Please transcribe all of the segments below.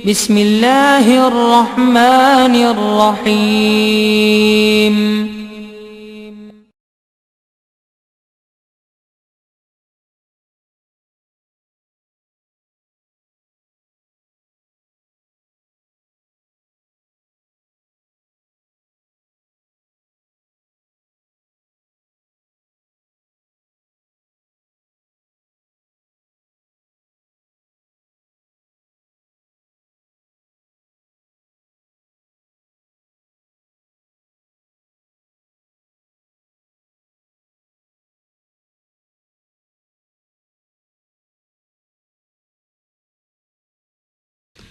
بسم اللہ الرحمن الرحیم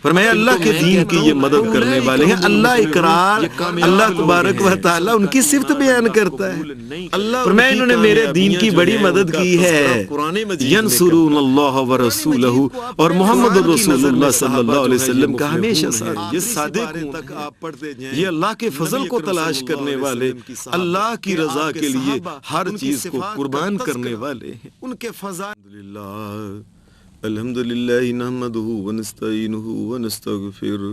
فرمایا اللہ کے دین کی یہ مدد کرنے والے ہیں۔ اللہ اقرار، اللہ تبارک و تعالیٰ ان کی صفت بیان کرتا ہے۔ فرمایا انہوں نے میرے دین کی بڑی مدد کی ہے۔ ینصرون اللہ ورسولہ، اور محمد رسول اللہ صلی اللہ علیہ وسلم کا ہمیشہ ساتھ۔ یہ صادق تک آپ پڑھتے جائیں، یہ اللہ کے فضل کو تلاش کرنے والے، اللہ کی رضا کے لیے ہر چیز کو قربان کرنے والے ہیں۔ ان کے فضائل الحمدللہ نحمدہ ونستعینہ ونستغفرہ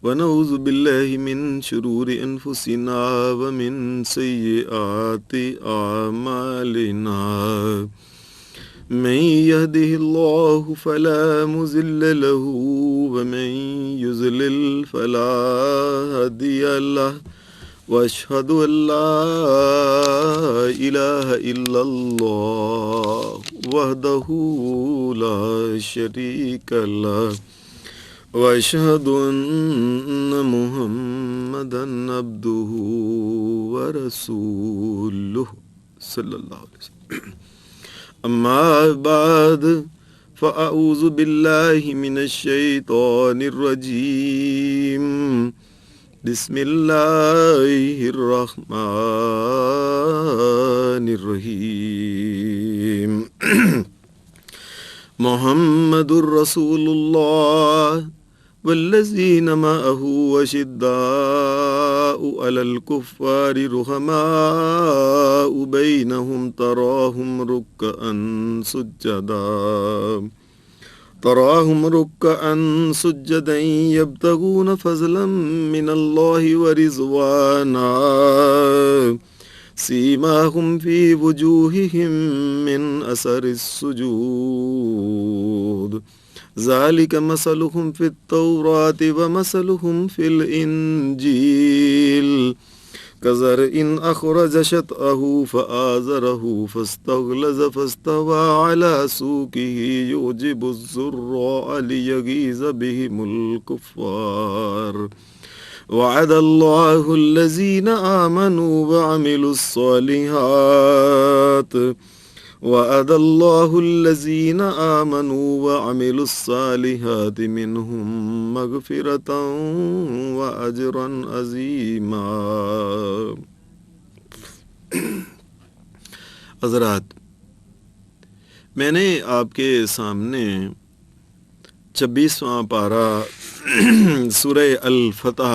ونعوذ باللہ من شرور انفسنا ومن سیئات اعمالنا من یہدہ اللہ فلا مضل له ومن یضلل فلا ہادی لہ واشہد ان لا الہ الا اللہ وحدہ لا شریک لہ واشہد ان محمدا عبدہ ورسولہ صلی اللہ علیہ وسلم۔ اما بعد فاعوذ باللہ من الشیطان الرجیم، بسم اللہ الرحمن الرحیم۔ محمد الرسول اللہ والذین معہ اشداء علی الکفار رحماء بینہم تراہم رکعا سجدا یبتغون فضلا من اللہ ورضوانا سیماہم فی وجوہہم من اثر السجود ذالک مثلہم فی التوراۃ ومثلہم فی الانجیل كزرع أخرج شطأه فآزره فاستغلظ فاستوى على سوقه يعجب الزراع ليغيظ بهم الكفار وعد الله الذين آمنوا وعملوا الصالحات وعد الله الذين آمنوا وعملوا الصالحات منهم مغفرة وأجرا عظيما۔ حضرات، میں نے آپ کے سامنے 26واں پارہ سورہ الفتح،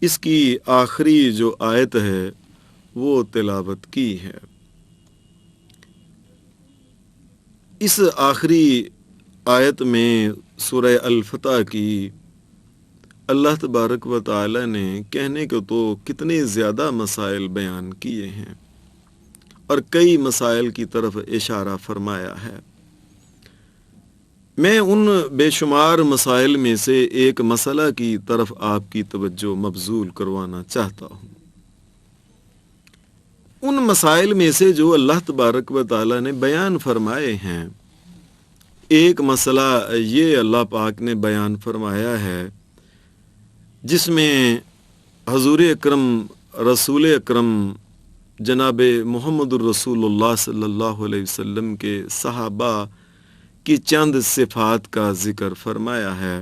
اس کی آخری جو آیت ہے وہ تلاوت کی ہے۔ اس آخری آیت میں سورہ الفتح کی اللہ تبارک و تعالی نے کہنے کو تو کتنے زیادہ مسائل بیان کیے ہیں اور کئی مسائل کی طرف اشارہ فرمایا ہے۔ میں ان بے شمار مسائل میں سے ایک مسئلہ کی طرف آپ کی توجہ مبذول کروانا چاہتا ہوں۔ ان مسائل میں سے جو اللہ تبارک و تعالیٰ نے بیان فرمائے ہیں، ایک مسئلہ یہ اللہ پاک نے بیان فرمایا ہے جس میں حضور اکرم رسول اکرم جناب محمد الرسول اللہ صلی اللہ علیہ وسلم کے صحابہ کی چند صفات کا ذکر فرمایا ہے،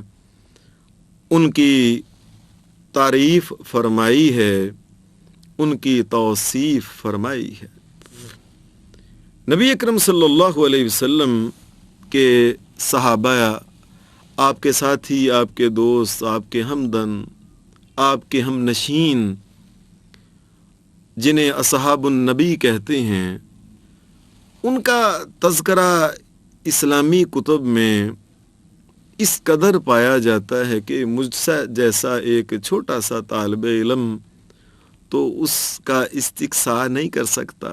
ان کی تعریف فرمائی ہے، ان کی توصیف فرمائی ہے۔ نبی اکرم صلی اللہ علیہ وسلم کے صحابہ، آپ کے ساتھی، آپ کے دوست، آپ کے ہمدم، آپ کے ہم نشین، جنہیں اصحاب النبی کہتے ہیں، ان کا تذکرہ اسلامی کتب میں اس قدر پایا جاتا ہے کہ مجھ سے جیسا ایک چھوٹا سا طالب علم تو اس کا استقصاء نہیں کر سکتا۔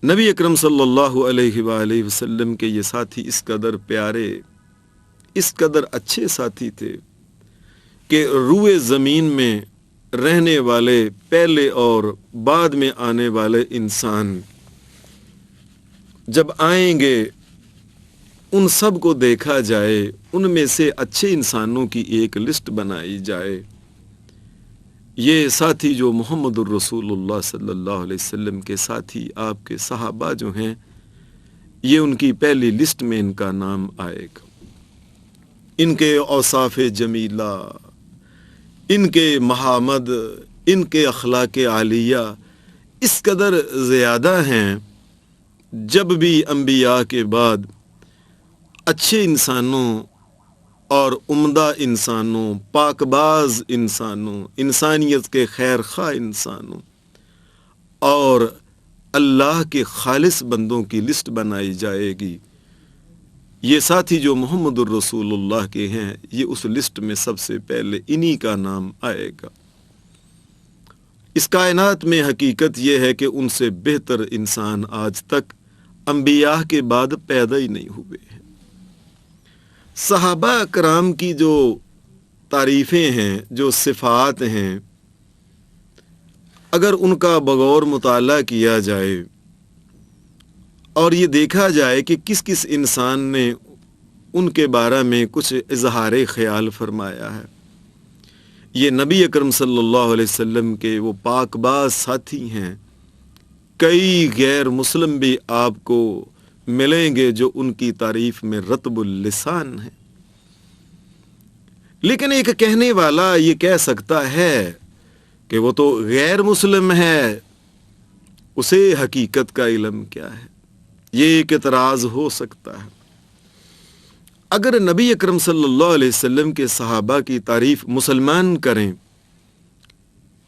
نبی اکرم صلی اللہ علیہ وآلہ وسلم کے یہ ساتھی اس قدر پیارے، اس قدر اچھے ساتھی تھے کہ روئے زمین میں رہنے والے پہلے اور بعد میں آنے والے انسان جب آئیں گے ان سب کو دیکھا جائے، ان میں سے اچھے انسانوں کی ایک لسٹ بنائی جائے۔ یہ ساتھی جو محمد الرسول اللہ صلی اللہ علیہ وسلم کے ساتھی، آپ کے صحابہ جو ہیں، یہ ان کی پہلی لسٹ میں ان کا نام آئے گا۔ ان کے اوصاف جمیلہ، ان کے محامد، ان کے اخلاق عالیہ اس قدر زیادہ ہیں، جب بھی انبیاء کے بعد اچھے انسانوں اور عمدہ انسانوں، پاک باز انسانوں، انسانیت کے خیر خواہ انسانوں اور اللہ کے خالص بندوں کی لسٹ بنائی جائے گی، یہ ساتھی جو محمد الرسول اللہ کے ہیں، یہ اس لسٹ میں سب سے پہلے انہی کا نام آئے گا۔ اس کائنات میں حقیقت یہ ہے کہ ان سے بہتر انسان آج تک انبیاء کے بعد پیدا ہی نہیں ہوئے ہیں۔ صحابہ کرام کی جو تعریفیں ہیں، جو صفات ہیں، اگر ان کا بغور مطالعہ کیا جائے اور یہ دیکھا جائے کہ کس کس انسان نے ان کے بارے میں کچھ اظہار خیال فرمایا ہے، یہ نبی اکرم صلی اللہ علیہ وسلم کے وہ پاک باز ساتھی ہیں۔ کئی غیر مسلم بھی آپ کو ملیں گے جو ان کی تعریف میں رطب اللسان ہے، لیکن ایک کہنے والا یہ کہہ سکتا ہے کہ وہ تو غیر مسلم ہے، اسے حقیقت کا علم کیا ہے؟ یہ ایک اعتراض ہو سکتا ہے۔ اگر نبی اکرم صلی اللہ علیہ وسلم کے صحابہ کی تعریف مسلمان کریں،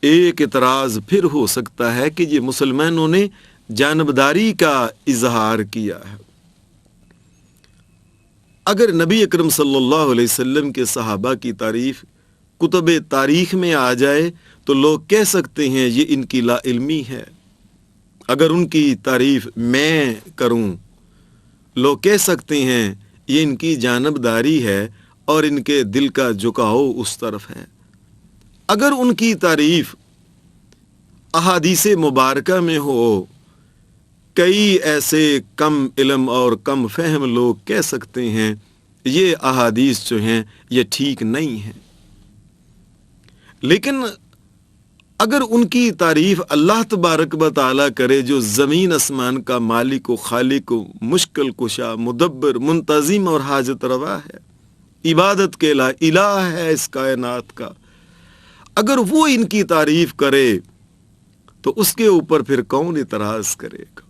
ایک اعتراض پھر ہو سکتا ہے کہ یہ مسلمانوں نے جانبداری کا اظہار کیا ہے۔ اگر نبی اکرم صلی اللہ علیہ وسلم کے صحابہ کی تعریف کتب تاریخ میں آ جائے تو لوگ کہہ سکتے ہیں یہ ان کی لا علمی ہے۔ اگر ان کی تعریف میں کروں، لوگ کہہ سکتے ہیں یہ ان کی جانبداری ہے اور ان کے دل کا جھکاؤ اس طرف ہے۔ اگر ان کی تعریف احادیث مبارکہ میں ہو، کئی ایسے کم علم اور کم فہم لوگ کہہ سکتے ہیں یہ احادیث جو ہیں یہ ٹھیک نہیں ہیں۔ لیکن اگر ان کی تعریف اللہ تبارک و تعالیٰ کرے جو زمین اسمان کا مالک و خالق و مشکل کشا، مدبر، منتظم اور حاجت روا ہے، عبادت کے لا الہ ہے اس کائنات کا، اگر وہ ان کی تعریف کرے تو اس کے اوپر پھر کون اعتراض کرے گا؟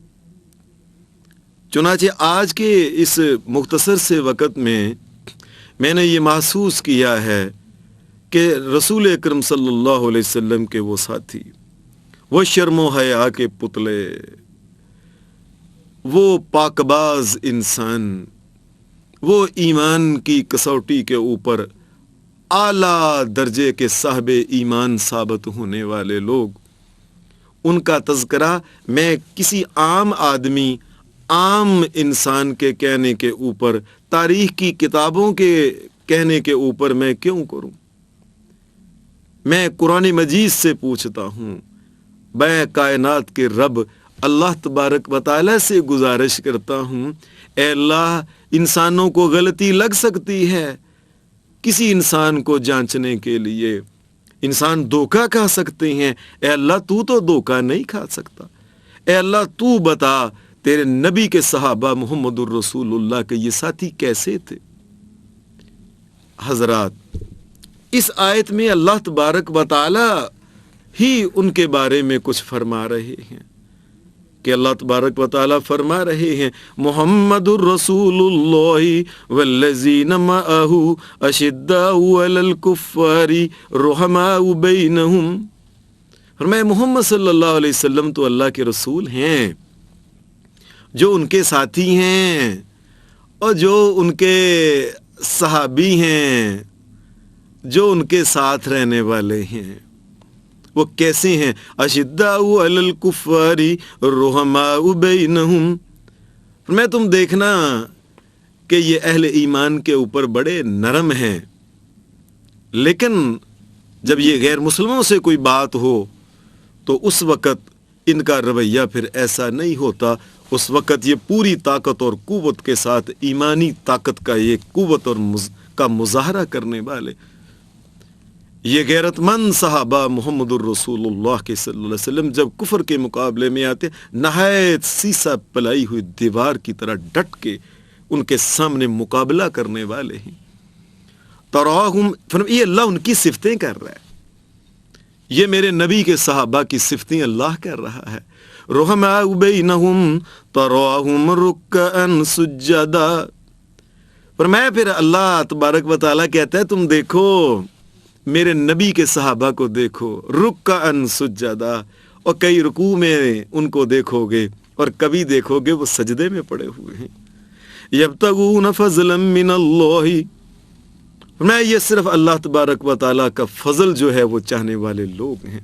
چنانچہ آج کے اس مختصر سے وقت میں نے یہ محسوس کیا ہے کہ رسول اکرم صلی اللہ علیہ وسلم کے وہ ساتھی، وہ شرم و حیا کے پتلے، وہ پاکباز انسان، وہ ایمان کی کسوٹی کے اوپر اعلیٰ درجے کے صاحب ایمان ثابت ہونے والے لوگ، ان کا تذکرہ میں کسی عام آدمی، عام انسان کے کہنے کے اوپر، تاریخ کی کتابوں کے کہنے کے اوپر میں کیوں کروں؟ میں قرآن مجید سے پوچھتا ہوں، میں کائنات کے رب اللہ تبارک و تعالیٰ سے گزارش کرتا ہوں، اے اللہ، انسانوں کو غلطی لگ سکتی ہے، کسی انسان کو جانچنے کے لیے انسان دھوکہ کھا سکتے ہیں، اے اللہ تو دھوکہ نہیں کھا سکتا، اے اللہ تو بتا تیرے نبی کے صحابہ محمد الرسول اللہ کے یہ ساتھی کیسے تھے؟ حضرات، اس آیت میں اللہ تبارک و تعالی ہی ان کے بارے میں کچھ فرما رہے ہیں کہ اللہ تبارک و تعالی فرما رہے ہیں محمد الرسول اللہ والذین معہ اشداء علی الکفار رحماء بینہم۔ فرمایا محمد صلی اللہ علیہ وسلم تو اللہ کے رسول ہیں جو ان کے ساتھی ہیں اور جو ان کے صحابی ہیں، جو ان کے ساتھ رہنے والے ہیں، وہ کیسے ہیں؟ اشداء علی الکفار رحماء بینہم، میں تم دیکھنا کہ یہ اہل ایمان کے اوپر بڑے نرم ہیں، لیکن جب یہ غیر مسلموں سے کوئی بات ہو تو اس وقت ان کا رویہ پھر ایسا نہیں ہوتا، اس وقت یہ پوری طاقت اور قوت کے ساتھ ایمانی طاقت کا یہ قوت اور کا مظاہرہ کرنے والے یہ غیرت مند صحابہ محمد الرسول اللہ کے صلی اللہ علیہ وسلم جب کفر کے مقابلے میں آتے، نہایت سیسا پلائی ہوئی دیوار کی طرح ڈٹ کے ان کے سامنے مقابلہ کرنے والے ہیں۔ تراہم، یہ اللہ ان کی صفتیں کر رہا ہے، یہ میرے نبی کے صحابہ کی صفتیں اللہ کر رہا ہے۔ رحماء بینہم تراہم رکعا سجدا، فرمایا پھر اللہ تبارک و تعالیٰ کہتا ہے تم دیکھو میرے نبی کے صحابہ کو، دیکھو رکعا سجدا، اور کئی رکوع میں ان کو دیکھو گے اور کبھی دیکھو گے وہ سجدے میں پڑے ہوئے ہیں۔ یبتغون فضلا من اللہ، میں یہ صرف اللہ تبارک و تعالیٰ کا فضل جو ہے وہ چاہنے والے لوگ ہیں۔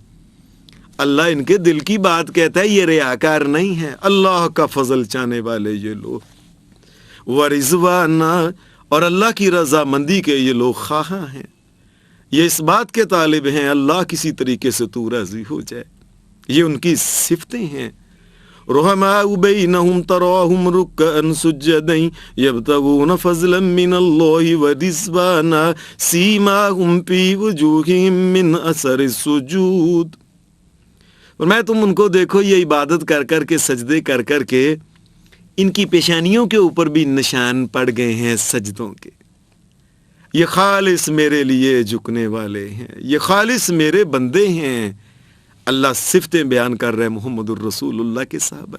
اللہ ان کے دل کی بات کہتا ہے، یہ ریاکار نہیں ہے، اللہ کا فضل چاہنے والے یہ لوگ، ورضوانا، اور اللہ کی رضامندی کے یہ لوگ خواہاں ہیں، یہ اس بات کے طالب ہیں اللہ کسی طریقے سے تو راضی ہو جائے، یہ ان کی صفتیں ہیں۔ رحماء بینہم تراہم رکعا سجدا یبتغون فضلا من اللہ ورضوانا سیماہم فی وجوہہم من اثر السجود، اور میں تم ان کو دیکھو یہ عبادت کر کر کے، سجدے کر کر کے ان کی پیشانیوں کے اوپر بھی نشان پڑ گئے ہیں سجدوں کے، یہ خالص میرے لیے جھکنے والے ہیں، یہ خالص میرے بندے ہیں۔ اللہ صفتیں بیان کر رہے محمد الرسول اللہ کے صحابہ،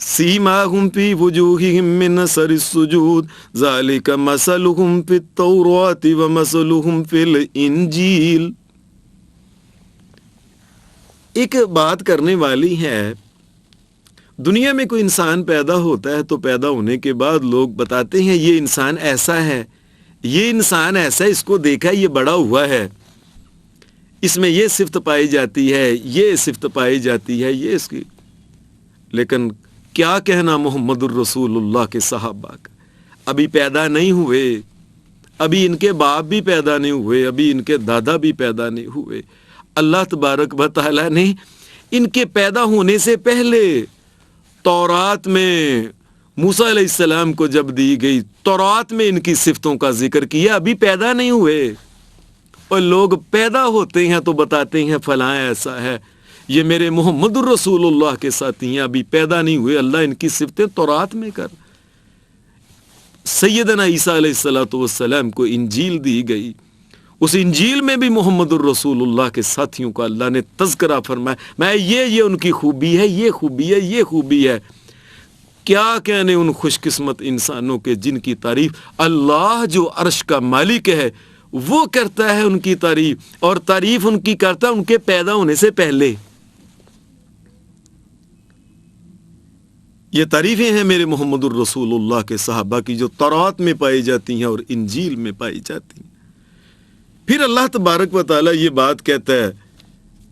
سیماہم فی وجوہہم من اثر السجود ذالک مثلہم فی التوراۃ ومثلہم فی الانجیل۔ ایک بات کرنے والی ہے، دنیا میں کوئی انسان پیدا ہوتا ہے تو پیدا ہونے کے بعد لوگ بتاتے ہیں یہ انسان ایسا ہے، یہ انسان ایسا ہے، اس کو دیکھا یہ بڑا ہوا ہے، اس میں یہ صفت پائی جاتی ہے، یہ صفت پائی جاتی ہے، یہ اس کی، لیکن کیا کہنا محمد الرسول اللہ کے صحابہ کا، ابھی پیدا نہیں ہوئے، ابھی ان کے باپ بھی پیدا نہیں ہوئے، ابھی ان کے دادا بھی پیدا نہیں ہوئے، اللہ تبارک و تعالیٰ نے ان کے پیدا ہونے سے پہلے تورات میں موسیٰ علیہ السلام کو جب دی گئی، تورات میں ان کی صفتوں کا ذکر کیا، ابھی پیدا نہیں ہوئے، اور لوگ پیدا ہوتے ہیں تو بتاتے ہیں فلاں ایسا ہے، یہ میرے محمد الرسول اللہ کے ساتھی ہیں، ابھی پیدا نہیں ہوئے، اللہ ان کی صفتیں تورات میں کر۔ سیدنا عیسیٰ علیہ السلام کو انجیل دی گئی، اس انجیل میں بھی محمد الرسول اللہ کے ساتھیوں کا اللہ نے تذکرہ فرمایا، میں یہ ان کی خوبی ہے، یہ خوبی ہے، یہ خوبی ہے۔ کیا کہنے ان خوش قسمت انسانوں کے جن کی تعریف اللہ جو عرش کا مالک ہے وہ کرتا ہے، ان کی تعریف، اور تعریف ان کی کرتا ہے ان کے پیدا ہونے سے پہلے۔ یہ تعریفیں ہیں میرے محمد الرسول اللہ کے صحابہ کی جو تورات میں پائی جاتی ہیں اور انجیل میں پائی جاتی ہیں۔ پھر اللہ تبارک و تعالیٰ یہ بات کہتا ہے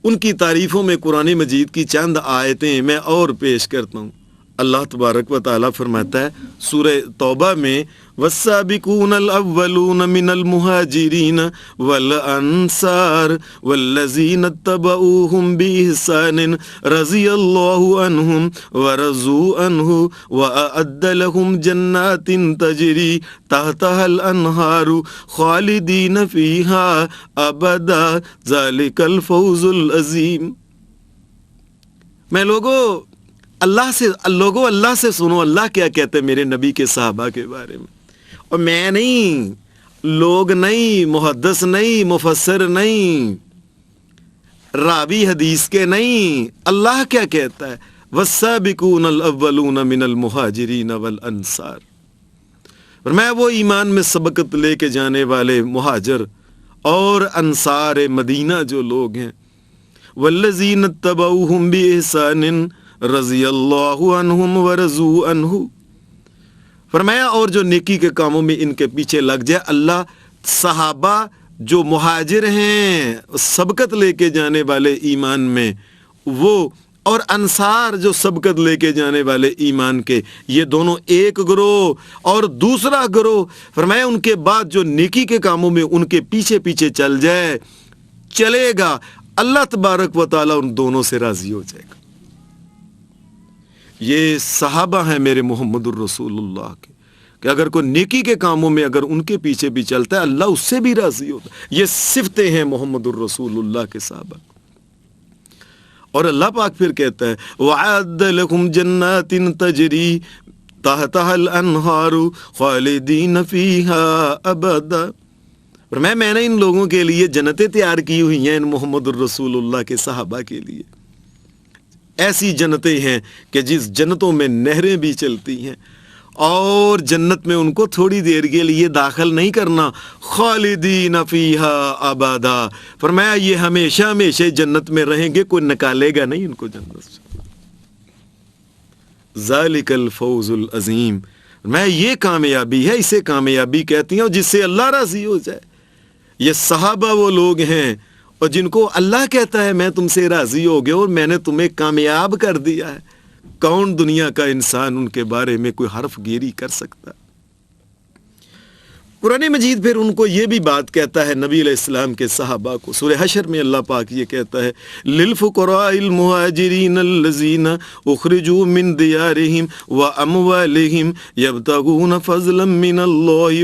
ان کی تعریفوں میں، قرآن مجید کی چند آیتیں میں اور پیش کرتا ہوں۔ اللہ تبارک و تعالیٰ فرماتا ہے سورہ توبہ میں، والسابقون الاولون من المہاجرین والانصار والذین اتبعوہم بإحسان رضی اللہ عنہم ورضوا عنہ وأعد لهم جنات تجری تحتها الانہار خالدین فیہا ابدا ذلک الفوز العظیم۔ میں اللہ سے سنو اللہ کیا کہتے ہیں میرے نبی کے صحابہ کے بارے میں، اور میں نہیں، لوگ نہیں، محدث نہیں، مفسر نہیں، راوی حدیث کے نہیں، اللہ کیا کہتا ہے، والسابقون الاولون من المہاجرین والانصار، اور میں وہ ایمان میں سبقت لے کے جانے والے مہاجر اور انصار مدینہ جو لوگ ہیں، والذین اتبعوہم بإحسان رضی اللہ عنہم ورضوا عنہ، فرمایا اور جو نیکی کے کاموں میں ان کے پیچھے لگ جائے، اللہ صحابہ جو مہاجر ہیں سبقت لے کے جانے والے ایمان میں، وہ اور انصار جو سبقت لے کے جانے والے ایمان کے، یہ دونوں ایک گروہ اور دوسرا گروہ، فرمایا ان کے بعد جو نیکی کے کاموں میں ان کے پیچھے پیچھے چلے گا، اللہ تبارک و تعالیٰ ان دونوں سے راضی ہو جائے گا۔ یہ صحابہ ہیں میرے محمد الرسول اللہ کے، کہ اگر کوئی نیکی کے کاموں میں اگر ان کے پیچھے بھی چلتا ہے اللہ اس سے بھی راضی ہوتا ہے۔ یہ صفتیں ہیں محمد الرسول اللہ کے صحابہ۔ اور اللہ پاک پھر کہتا ہے وَعَدَّ لَكُمْ جَنَّاتٍ تَجْرِي تَحْتَهَا الْأَنْهَارُ خَالِدِينَ فِيهَا أَبَدًا۔ اور میں نے ان لوگوں کے لیے جنتیں تیار کی ہوئی ہیں، ان محمد الرسول اللہ کے صحابہ کے لیے۔ ایسی جنتیں ہیں کہ جس جنتوں میں نہریں بھی چلتی ہیں، اور جنت میں ان کو تھوڑی دیر کے لیے داخل نہیں کرنا، خالدین فیہا ابدا، فرمایا یہ ہمیشہ ہمیشہ جنت میں رہیں گے، کوئی نکالے گا نہیں ان کو جنت سے۔ ذالک الفوز العظیم، میں یہ کامیابی ہے، اسے کامیابی کہتی ہیں، اور جس سے اللہ راضی ہو جائے۔ یہ صحابہ وہ لوگ ہیں اور جن کو اللہ کہتا ہے میں تم سے راضی ہو گیا اور میں نے تمہیں کامیاب کر دیا ہے۔ کون دنیا کا انسان ان کے بارے میں کوئی حرف گیری کر سکتا؟ قرآن مجید پھر ان کو یہ بھی بات کہتا ہے، نبی علیہ السلام کے صحابہ کو، سورہ حشر میں اللہ پاک یہ کہتا ہے لِلْفُقَرَاءِ الْمُهَاجِرِينَ الَّذِينَ أُخْرِجُوا مِنْ دِيَارِهِمْ وَأَمْوَالِهِمْ يَبْتَغُونَ فَضْلًا مِنَ اللَّهِ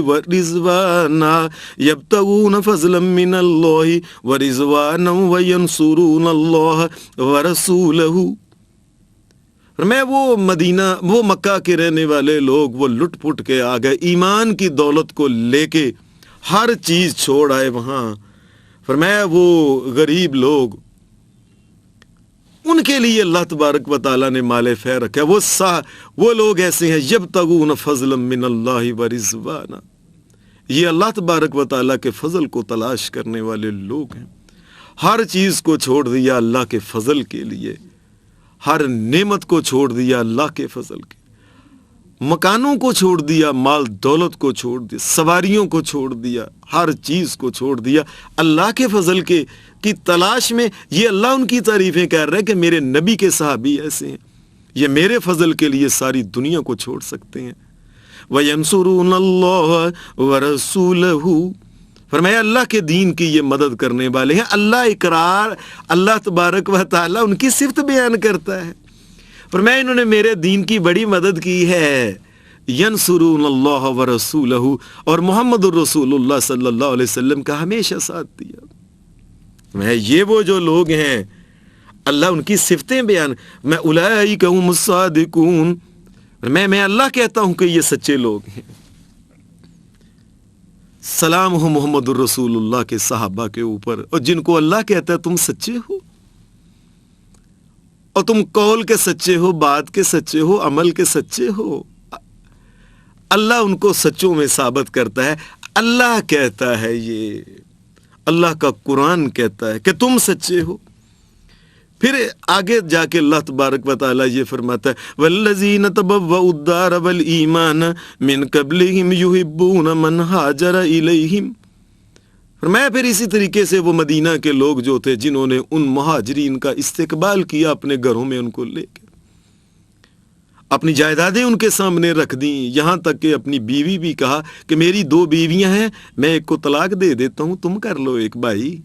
وَرِضْوَانًا وَيَنْصُرُونَ اللَّهَ وَرَسُولَهُ۔ میں وہ مکہ کے رہنے والے لوگ وہ لٹ پٹ کے آ گئے، ایمان کی دولت کو لے کے ہر چیز چھوڑ آئے وہاں۔ فرمایا وہ غریب لوگ، ان کے لیے اللہ تبارک و تعالیٰ نے مال فیض رکھا۔ وہ لوگ ایسے ہیں یبتغون فضلا من اللہ ورضوانا، یہ اللہ تبارک و تعالیٰ کے فضل کو تلاش کرنے والے لوگ ہیں۔ ہر چیز کو چھوڑ دیا اللہ کے فضل کے لیے، ہر نعمت کو چھوڑ دیا اللہ کے فضل کے، مکانوں کو چھوڑ دیا، مال دولت کو چھوڑ دیا، سواریوں کو چھوڑ دیا، ہر چیز کو چھوڑ دیا اللہ کے فضل کی تلاش میں۔ یہ اللہ ان کی تعریفیں کر رہے ہیں کہ میرے نبی کے صحابی ایسے ہیں، یہ میرے فضل کے لیے ساری دنیا کو چھوڑ سکتے ہیں۔ وَيَنْصُرُونَ اللَّهَ وَرَسُولَهُ، فرمایا اللہ کے دین کی یہ مدد کرنے والے ہیں۔ اللہ تبارک و تعالیٰ ان کی صفت بیان کرتا ہے، فرمایا انہوں نے میرے دین کی بڑی مدد کی ہے۔ ینصرون اللہ ورسولہ، اور محمد الرسول اللہ صلی اللہ علیہ وسلم کا ہمیشہ ساتھ دیا۔ میں یہ وہ جو لوگ ہیں اللہ ان کی صفتیں بیان، میں اولئک هم الصادقون، میں اللہ کہتا ہوں کہ یہ سچے لوگ ہیں۔ سلام ہو محمد الرسول اللہ کے صحابہ کے اوپر، اور جن کو اللہ کہتا ہے تم سچے ہو، اور تم قول کے سچے ہو، بات کے سچے ہو، عمل کے سچے ہو۔ اللہ ان کو سچوں میں ثابت کرتا ہے۔ اللہ کہتا ہے، یہ اللہ کا قرآن کہتا ہے کہ تم سچے ہو۔ پھر آگے جا کے اللہ تبارک و تعالیٰ یہ فرماتا ہے وَالَّذِينَ تَبَوَّؤُوا الدَّارَ وَالْإِيمَانَ مِنْ قَبْلِهِمْ يُحِبُّونَ مَنْ هَاجَرَ إِلَيْهِمْ۔ فرمایا پھر اسی طریقے سے وہ مدینہ کے لوگ جو تھے جنہوں نے ان مہاجرین کا استقبال کیا، اپنے گھروں میں ان کو لے کے اپنی جائیدادیں ان کے سامنے رکھ دیں، یہاں تک کہ اپنی بیوی بھی کہا کہ میری 2 بیویاں ہیں، میں ایک کو طلاق دے دیتا ہوں، تم کر لو ایک بھائی۔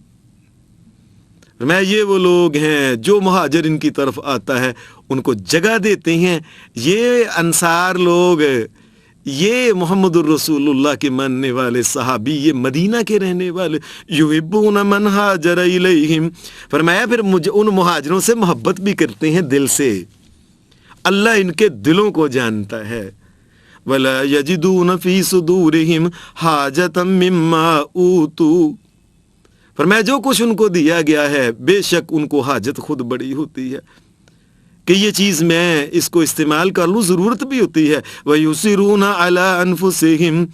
میں یہ وہ لوگ ہیں جو مہاجر ان کی طرف آتا ہے ان کو جگہ دیتے ہیں۔ یہ انصار لوگ، یہ محمد الرسول اللہ کے ماننے والے صحابی، یہ مدینہ کے رہنے والے، یحبون من ہاجر الیہم، فرمایا پھر ان مہاجروں سے محبت بھی کرتے ہیں دل سے۔ اللہ ان کے دلوں کو جانتا ہے۔ ولا یجدون فی صدورہم حاجۃ مما اوتوا، فرمایا جو کچھ ان کو دیا گیا ہے بے شک ان کو حاجت خود بڑی ہوتی ہے کہ یہ چیز میں اس کو استعمال کر لوں، ضرورت بھی ہوتی ہے۔ وَيُصِرُونَ عَلَىٰ أَنفُسِهِمْ،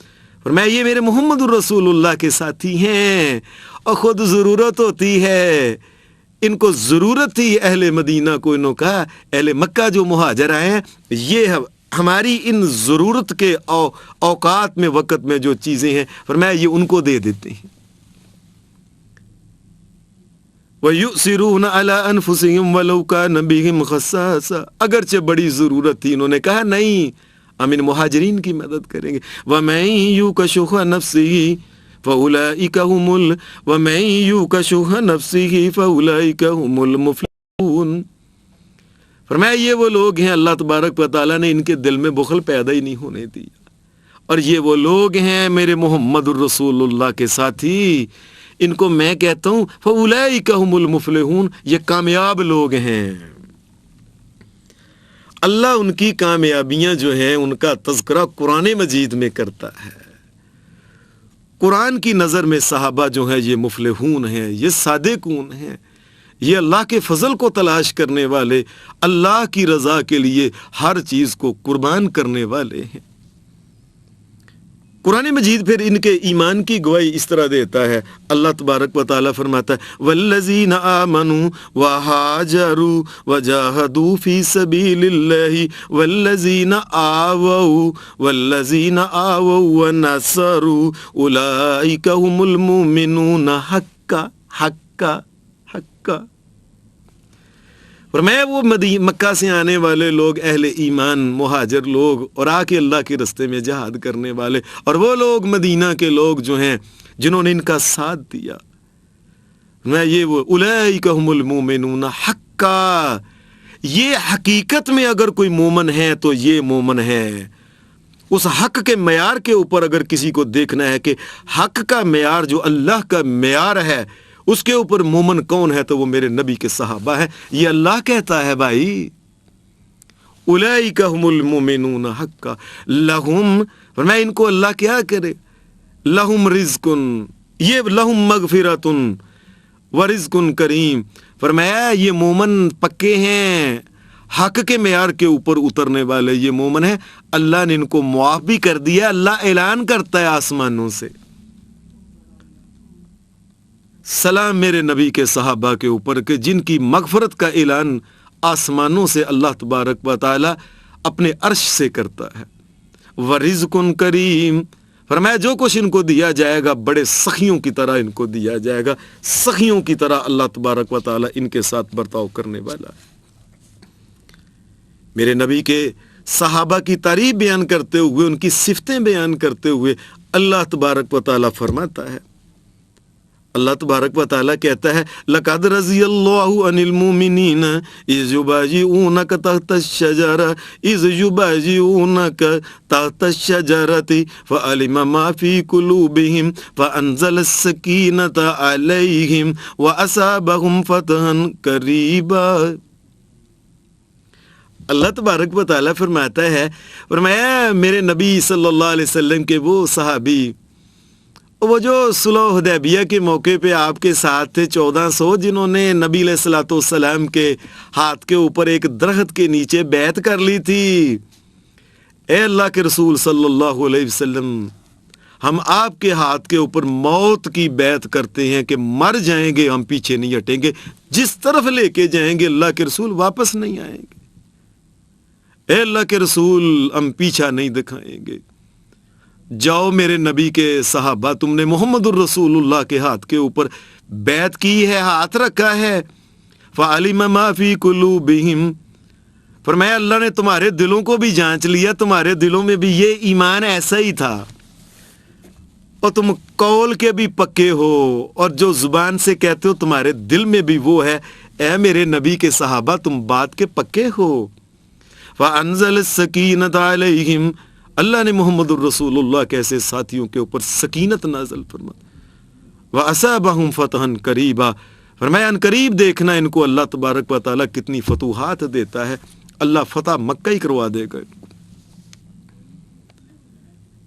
فرمایا یہ میرے محمد الرسول اللہ کے ساتھی ہیں اور خود ضرورت ہوتی ہے، ان کو ضرورت تھی اہل مدینہ کو، انہوں کا اہل مکہ جو مہاجر آئے ہیں، یہ ہماری ان ضرورت کے اوقات میں وقت میں جو چیزیں ہیں فرمایا یہ ان کو دے دیتے ہیں. وَيُؤْثِرُونَ عَلَىٰ أَنفُسِهِمْ وَلَوْ كَانَ بِهِمْ خَصَاصَةٌ, اگرچہ بڑی ضرورت تھی انہوں نے کہا نہیں ہم ان مہاجرین کی مدد کریں گے. وَمَن يُوقَ شُحَّ نَفْسِهِ وَمَن يُوقَ شُحَّ نَفْسِهِ فَأُولَٰئِكَ هُمُ الْمُفْلِحُونَ. فرمایا یہ وہ لوگ ہیں اللہ تبارک و تعالیٰ نے ان کے دل میں بخل پیدا ہی نہیں ہونے دیا, اور یہ وہ لوگ ہیں میرے محمد الرسول اللہ کے ساتھی, ان کو میں کہتا ہوں فَأُولَٰئِكَ هُمُ الْمُفْلِحُونَ, یہ کامیاب لوگ ہیں. اللہ ان کی کامیابیاں جو ہیں ان کا تذکرہ قرآن مجید میں کرتا ہے. قرآن کی نظر میں صحابہ جو ہیں یہ مفلحون ہیں, یہ صادقون ہیں, یہ اللہ کے فضل کو تلاش کرنے والے, اللہ کی رضا کے لیے ہر چیز کو قربان کرنے والے ہیں. قرآن مجید پھر ان کے ایمان کی گواہی اس طرح دیتا ہے. اللہ تبارک و تعالیٰ فرماتا ہے وَالَّذِينَ آمَنُوا وَهَاجَرُوا وَجَاهَدُوا فِي سَبِيلِ اللَّهِ وَالَّذِينَ آوَوا وَنَصَرُوا أُولَٰئِكَ هُمُ الْمُؤْمِنُونَ حَقًّا. فرمایا وہ مکہ سے آنے والے لوگ اہل ایمان مہاجر لوگ اور آ کے اللہ کے رستے میں جہاد کرنے والے, اور وہ لوگ مدینہ کے لوگ جو ہیں جنہوں نے ان کا ساتھ دیا, یہ وہ اولئک هم المؤمنون حقا, یہ حقیقت میں اگر کوئی مومن ہے تو یہ مومن ہے. اس حق کے معیار کے اوپر اگر کسی کو دیکھنا ہے کہ حق کا معیار جو اللہ کا معیار ہے اس کے اوپر مومن کون ہے تو وہ میرے نبی کے صحابہ ہیں. یہ اللہ کہتا ہے بھائی اولئک هم المؤمنون حقا لہم, فرمایا ان کو اللہ کیا کرے, لہم رزق, یہ لہم مغفرۃ ورزق کریم. فرمایا یہ مومن پکے ہیں, حق کے معیار کے اوپر اترنے والے یہ مومن ہیں. اللہ نے ان کو معاف بھی کر دیا. اللہ اعلان کرتا ہے آسمانوں سے, سلام میرے نبی کے صحابہ کے اوپر کہ جن کی مغفرت کا اعلان آسمانوں سے اللہ تبارک و تعالی اپنے عرش سے کرتا ہے. ورزق کریم, فرمایا جو کچھ ان کو دیا جائے گا بڑے سخیوں کی طرح ان کو دیا جائے گا, سخیوں کی طرح اللہ تبارک و تعالی ان کے ساتھ برتاؤ کرنے والا ہے. میرے نبی کے صحابہ کی تعریف بیان کرتے ہوئے ان کی صفتیں بیان کرتے ہوئے اللہ تبارک و تعالی فرماتا ہے, اللہ تبارک و تعالیٰ کہتا ہے لَقَدْ رَضِيَ اللَّهُ عَنِ الْمُؤْمِنِينَ إِذْ يُبَايِعُونَكَ تَحْتَ الشَّجَرَةِ فَعَلِمَ مَا فِي قُلُوبِهِمْ فَأَنزَلَ السَّكِينَةَ عَلَيْهِمْ وَأَصَابَهُمْ فَتْحًا قَرِيبًا. اللہ تبارک و تعالیٰ فرماتا ہے, فرمایا میرے نبی صلی اللہ علیہ وسلم کے وہ صحابی وہ جو صلح حدیبیہ کے موقع پہ آپ کے ساتھ تھے 1400 جنہوں نے نبی علیہ الصلوۃ والسلام کے ہاتھ کے اوپر ایک درخت کے نیچے بیعت کر لی تھی. اے اللہ کے رسول صلی اللہ علیہ وسلم, ہم آپ کے ہاتھ کے اوپر موت کی بیعت کرتے ہیں کہ مر جائیں گے ہم پیچھے نہیں ہٹیں گے, جس طرف لے کے جائیں گے اللہ کے رسول واپس نہیں آئیں گے. اے اللہ کے رسول ہم پیچھا نہیں دکھائیں گے. جاؤ میرے نبی کے صحابہ, تم نے محمد الرسول اللہ کے ہاتھ کے اوپر بیعت کی ہے, ہاتھ رکھا ہے. فَعَلِمَ مَا فِي قُلُوبِهِمْ, فرمایا اللہ نے تمہارے دلوں کو بھی جانچ لیا, تمہارے دلوں میں بھی یہ ایمان ایسا ہی تھا, اور تم قول کے بھی پکے ہو اور جو زبان سے کہتے ہو تمہارے دل میں بھی وہ ہے. اے میرے نبی کے صحابہ تم بات کے پکے ہو. فَأَنزَلَ السَّكِينَةَ عَلَيْهِمْ, اللہ نے محمد الرسول اللہ کیسے ساتھیوں کے اوپر سکینت نازل فرما. وَأَصَابَهُمْ فَتْحًا قَرِيبًا, فرمایا ان قریب دیکھنا ان کو اللہ تبارک و تعالیٰ کتنی فتوحات دیتا ہے. اللہ فتح مکہ ہی کروا دے گا.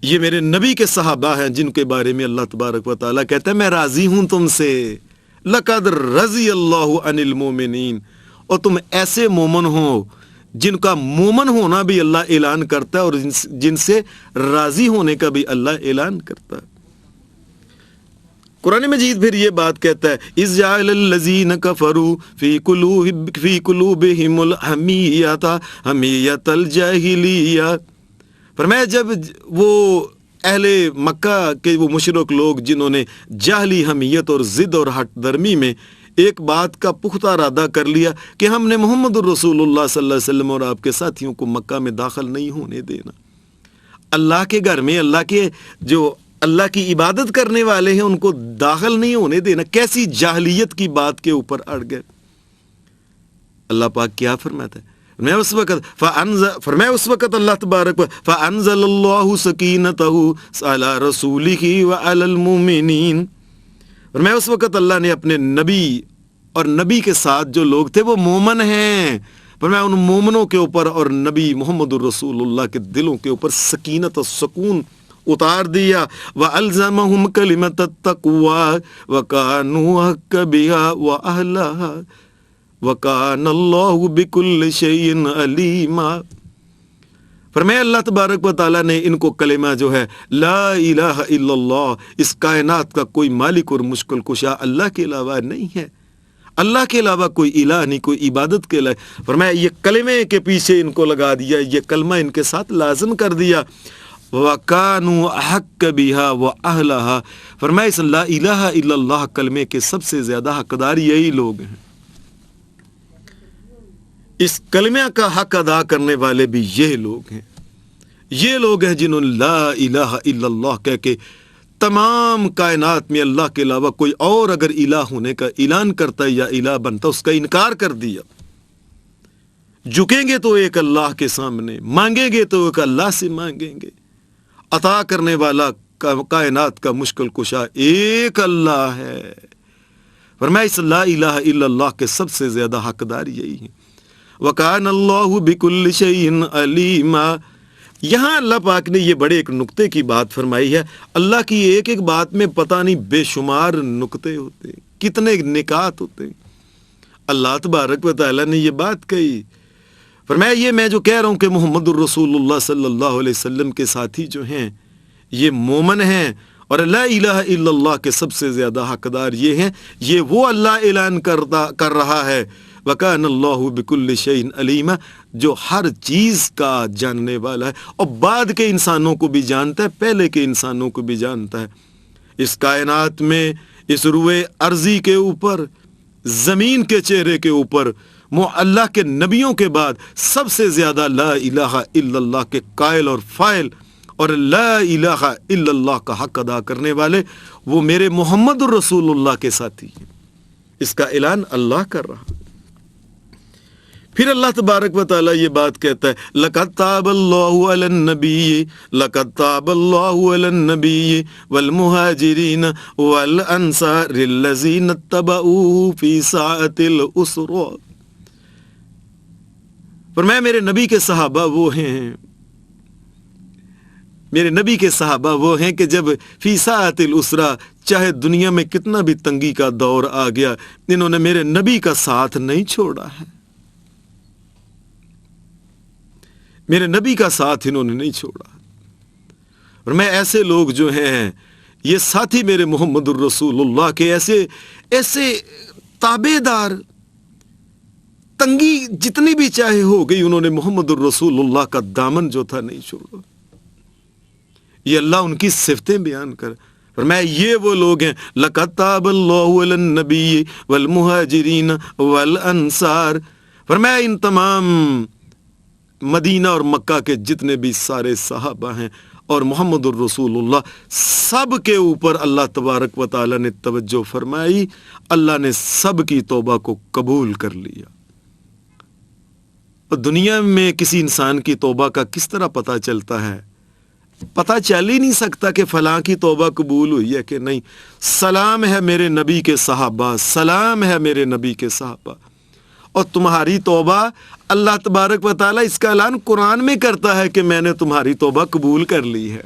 یہ میرے نبی کے صحابہ ہیں جن کے بارے میں اللہ تبارک و تعالیٰ کہتا ہے میں راضی ہوں تم سے. لَقَدْ رَضِيَ اللَّهُ عَنِ الْمُؤْمِنِينَ, اور تم ایسے مومن ہو جن کا مومن ہونا بھی اللہ اعلان کرتا ہے اور جن سے راضی ہونے کا بھی اللہ اعلان کرتا ہے. قرآن مجید پھر یہ بات کہتا ہے اذ جعل الذین کفروا فی قلوبہم الحمیۃ حمیۃ الجاہلیہ، فرمایا جب وہ اہل مکہ کے وہ مشرک لوگ جنہوں نے جاہلی حمیت اور ضد اور ہٹ درمی میں ایک بات کا پختہ ارادہ کر لیا کہ ہم نے محمد الرسول اللہ صلی اللہ علیہ وسلم اور آپ کے ساتھیوں کو مکہ میں داخل نہیں ہونے دینا، اللہ کے گھر میں اللہ کے جو اللہ کی عبادت کرنے والے ہیں ان کو داخل نہیں ہونے دینا، کیسی جاہلیت کی بات کے اوپر اڑ گئے۔ اللہ پاک کیا فرماتا ہے؟ فرمایا اس وقت اللہ تبارک فَأَنزَلَ اللَّهُ سَكِينَتَهُ عَلَى رَسُولِهِ وَعَلَى الْمُؤْمِنِينَ، فرمایا اس وقت اللہ نے اپنے نبی اور نبی کے ساتھ جو لوگ تھے وہ مومن ہیں، فرمایا ان مومنوں کے اوپر اور نبی محمد الرسول اللہ کے دلوں کے اوپر سکینت اور سکون اتار دیا، وَأَلْزَمَهُمْ كَلِمَةَ التَّقْوَىٰ وَكَانُوا أَحَقَّ بِهَا وَأَهْلَهَا وَكَانَ اللَّهُ بِكُلِّ شَيْءٍ عَلِيمًا۔ فرمایا اللہ تبارک و تعالیٰ نے ان کو کلمہ جو ہے لا الہ الا اللہ، اس کائنات کا کوئی مالک اور مشکل کشا اللہ کے علاوہ نہیں ہے، اللہ کے علاوہ کوئی الہ نہیں، کوئی عبادت کے لائق، فرمایا یہ کلمے کے پیچھے ان کو لگا دیا، یہ کلمہ ان کے ساتھ لازم کر دیا، وَكَانُوا أَحَقَّ بِهَا وَأَهْلَهَا، فرمایا اس لا الہ الا اللہ کلمے کے سب سے زیادہ حقدار یہی لوگ ہیں، اس کلمہ کا حق ادا کرنے والے بھی یہ لوگ ہیں، یہ لوگ ہیں جنہوں نے لا الہ الا اللہ کہہ کے تمام کائنات میں اللہ کے علاوہ کوئی اور اگر الہ ہونے کا اعلان کرتا ہے یا الہ بنتا اس کا انکار کر دیا۔ جھکیں گے تو ایک اللہ کے سامنے، مانگیں گے تو ایک اللہ سے مانگیں گے، عطا کرنے والا کائنات کا مشکل کشا ایک اللہ ہے، فرمایا اس لا الہ الا اللہ کے سب سے زیادہ حقدار یہی ہیں۔ وَكَانَ اللَّهُ بِكُلِّ شَيْءٍ عَلِيمًا، یہاں اللہ پاک نے یہ بڑے ایک نقطے کی بات فرمائی ہے، اللہ کی ایک ایک بات میں پتہ نہیں بے شمار نقطے ہوتے ہیں، کتنے نکات ہوتے ہیں، اللہ تبارک و تعالیٰ نے یہ بات کہی، فرمایا یہ میں جو کہہ رہا ہوں کہ محمد الرسول اللہ صلی اللہ علیہ وسلم کے ساتھی جو ہیں یہ مومن ہیں اور لا الہ الا اللہ کے سب سے زیادہ حقدار یہ ہیں، یہ وہ اللہ اعلان کر رہا ہے وَكَانَ اللَّهُ بِكُلِّ شَيْءٍ عَلِيمًا، جو ہر چیز کا جاننے والا ہے اور بعد کے انسانوں کو بھی جانتا ہے، پہلے کے انسانوں کو بھی جانتا ہے، اس کائنات میں اس روئے ارضی کے اوپر، زمین کے چہرے کے اوپر اللہ کے نبیوں کے بعد سب سے زیادہ لا الہ الا اللہ کے قائل اور فاعل اور لا الہ الا اللہ کا حق ادا کرنے والے وہ میرے محمد الرسول اللہ کے ساتھی ہیں، اس کا اعلان اللہ کر رہا۔ پھر اللہ تبارک و تعالیٰ یہ بات کہتا ہے لَقَدْ تَابَ اللَّهُ عَلَى النَّبِيِّ لَقَدْ تَابَ اللَّهُ عَلَى النَّبِيِّ وَالْمُهَاجِرِينَ وَالْأَنصَارِ الَّذِينَ اتَّبَعُوهُ فِي سَاعَةِ الْعُسْرَةِ، فرمایا میرے نبی کے صحابہ وہ ہیں، میرے نبی کے صحابہ وہ ہیں کہ جب فی ساعۃ الاسرہ، چاہے دنیا میں کتنا بھی تنگی کا دور آ گیا، انہوں نے میرے نبی کا ساتھ نہیں چھوڑا ہے، میرے نبی کا ساتھ انہوں نے نہیں چھوڑا۔ اور میں ایسے لوگ جو ہیں یہ ساتھی میرے محمد الرسول اللہ کے ایسے تابع دار، تنگی جتنی بھی چاہے ہو گئی انہوں نے محمد الرسول اللہ کا دامن جو تھا نہیں چھوڑا۔ یہ اللہ ان کی صفتیں بیان کر، فرمایا یہ وہ لوگ ہیں لَقَدْ تَابَ اللَّهُ عَلَى النَّبِيِّ وَالْمُهَاجِرِينَ وَالْأَنصَارِ، فرمایا ان تمام مدینہ اور مکہ کے جتنے بھی سارے صحابہ ہیں اور محمد الرسول اللہ سب کے اوپر اللہ تبارک و تعالیٰ نے توجہ فرمائی، اللہ نے سب کی توبہ کو قبول کر لیا۔ اور دنیا میں کسی انسان کی توبہ کا کس طرح پتہ چلتا ہے؟ پتہ چل ہی نہیں سکتا کہ فلاں کی توبہ قبول ہوئی ہے کہ نہیں، سلام ہے میرے نبی کے صحابہ، سلام ہے میرے نبی کے صحابہ، اور تمہاری توبہ اللہ تبارک و تعالیٰ اس کا اعلان قرآن میں کرتا ہے کہ میں نے تمہاری توبہ قبول کر لی ہے۔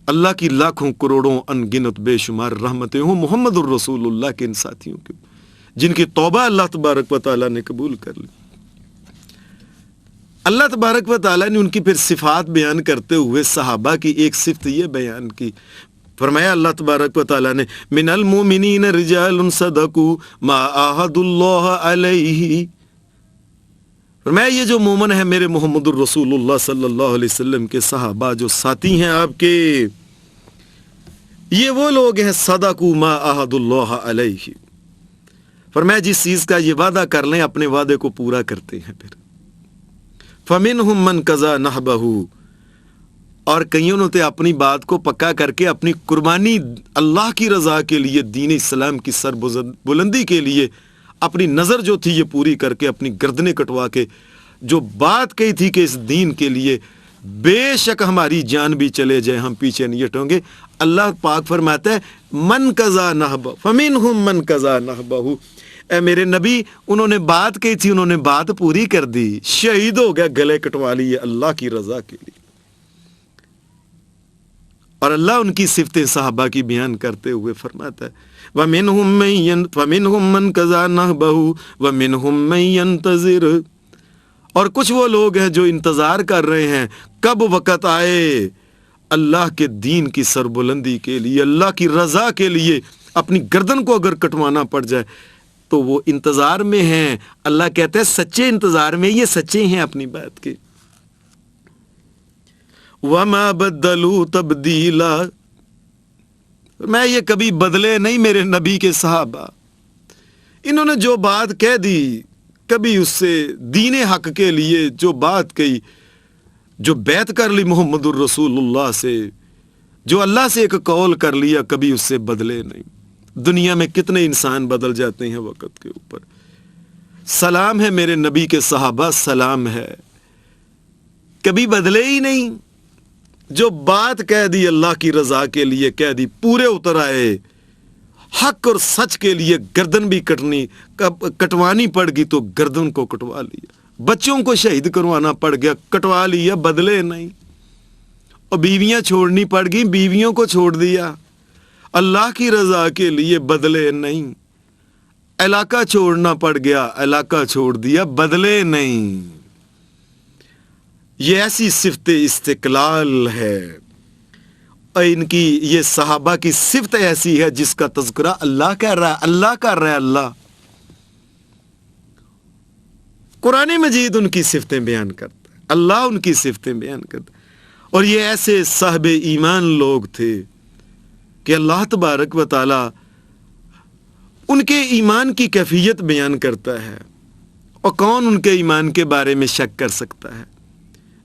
اللہ کی لاکھوں کروڑوں ان گنت بے شمار رحمتیں ہوں محمد الرسول اللہ کے ان ساتھیوں کے جن کی توبہ اللہ تبارک و تعالیٰ نے قبول کر لی۔ اللہ تبارک و تعالیٰ نے ان کی پھر صفات بیان کرتے ہوئے صحابہ کی ایک صفت یہ بیان کی، فرمایا اللہ تبارک و تعالیٰ نے من المؤمنین رجال صدقوا ما عاہدوا اللہ علیہ، فرمایا یہ جو مومن ہے میرے محمد الرسول اللہ صلی اللہ علیہ وسلم کے صحابہ جو ساتھی ہیں آپ کے، یہ وہ لوگ ہیں صدقوا ما عاہدوا اللہ علیہ، فرمایا جس چیز کا یہ وعدہ کر لیں اپنے وعدے کو پورا کرتے ہیں۔ پھر فَمِنْهُمْ مَنْ قَضَى نَحْبَهُ، اور کئیوں نے اپنی بات کو پکا کر کے اپنی قربانی اللہ کی رضا کے لیے، دین اسلام کی سر بلندی کے لیے اپنی نظر جو تھی یہ پوری کر کے اپنی گردنیں کٹوا کے جو بات کہی تھی کہ اس دین کے لیے بے شک ہماری جان بھی چلے جائے ہم پیچھے نہیں ہٹیں گے، اللہ پاک فرماتا ہے من قضا نحبہ فمنہم من قضا نحبہ، اے میرے نبی انہوں نے بات کہی تھی، انہوں نے بات پوری کر دی، شہید ہو گیا، گلے کٹوا لیے اللہ کی رضا کے لیے۔ اور اللہ ان کی صفتیں صحابہ کی بیان کرتے ہوئے فرماتا ہے وَمِنْهُمْ مَنْ قَضَى نَحْبَهُ وَمِنْهُمْ مَنْ يَنْتَظِرُ، اور کچھ وہ لوگ ہیں جو انتظار کر رہے ہیں کب وقت آئے اللہ کے دین کی سربلندی کے لیے، اللہ کی رضا کے لیے اپنی گردن کو اگر کٹوانا پڑ جائے تو وہ انتظار میں ہیں۔ اللہ کہتے ہیں سچے انتظار میں، یہ سچے ہیں اپنی بات کے۔ وَمَا بَدَّلُوا تَبْدِيلًا، میں یہ کبھی بدلے نہیں میرے نبی کے صحابہ، انہوں نے جو بات کہہ دی کبھی اس سے دین حق کے لیے جو بات کہی، جو بیعت کر لی محمد الرسول اللہ سے، جو اللہ سے ایک قول کر لیا، کبھی اس سے بدلے نہیں۔ دنیا میں کتنے انسان بدل جاتے ہیں وقت کے اوپر۔ سلام ہے میرے نبی کے صحابہ، سلام ہے، کبھی بدلے ہی نہیں، جو بات کہہ دی اللہ کی رضا کے لیے کہہ دی، پورے اتر آئے، حق اور سچ کے لیے گردن بھی کٹوانی پڑ گئی تو گردن کو کٹوا لیا، بچوں کو شہید کروانا پڑ گیا کٹوا لیا، بدلے نہیں، اور بیویاں چھوڑنی پڑ گئی بیویوں کو چھوڑ دیا، اللہ کی رضا کے لیے بدلے نہیں، علاقہ چھوڑنا پڑ گیا علاقہ چھوڑ دیا، بدلے نہیں۔ یہ ایسی صفت استقلال ہے، اور ان کی یہ صحابہ کی صفت ایسی ہے جس کا تذکرہ اللہ کر رہا ہے، اللہ کر رہا ہے، اللہ قرآن مجید ان کی صفتیں بیان کرتا ہے، اللہ ان کی صفتیں بیان کرتا ہے۔ اور یہ ایسے صاحب ایمان لوگ تھے کہ اللہ تبارک و تعالی ان کے ایمان کی کیفیت بیان کرتا ہے، اور کون ان کے ایمان کے بارے میں شک کر سکتا ہے؟